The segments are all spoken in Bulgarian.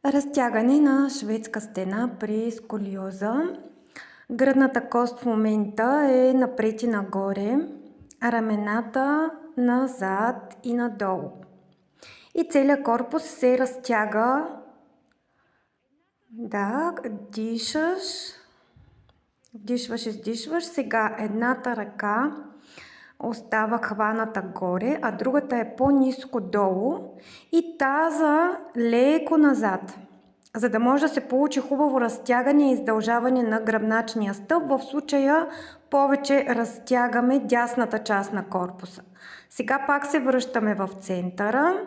Разтягане на шведска стена при сколиоза. Гръдната кост в момента е напред и нагоре, а рамената назад и надолу. И целият корпус се разтяга. Да, дишаш, вдишваш, издишваш. Сега едната ръка остава хваната горе, а другата е по-ниско долу и таза леко назад. За да може да се получи хубаво разтягане и издължаване на гръбначния стълб, в случая повече разтягаме дясната част на корпуса. Сега пак се връщаме в центъра.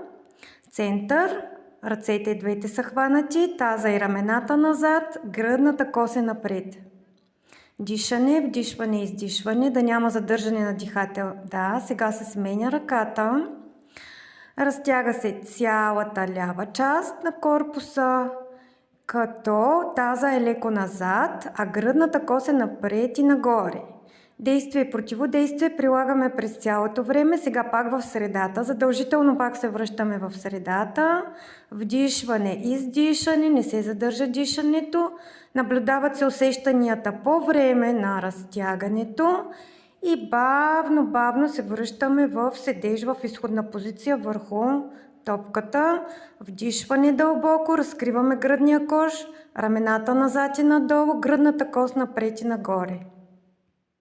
Център, ръцете и двете са хванати, таза и рамената назад, гръдната кост е напред. Дишане, вдишване, издишване, да няма задържане на дихател. Да, сега се сменя ръката. Разтяга се цялата лява част на корпуса, като таза е леко назад, а гръдната кост е напред и нагоре. Действие и противодействие прилагаме през цялото време, сега пак в средата. Задължително пак се връщаме в средата. Вдишване, издишане, не се задържа дишането. Наблюдават се усещанията по време на разтягането и бавно се връщаме в седеж в изходна позиция върху топката. Вдишване дълбоко, разкриваме гръдния кош, рамената назад и надолу, гръдната кост напред и нагоре.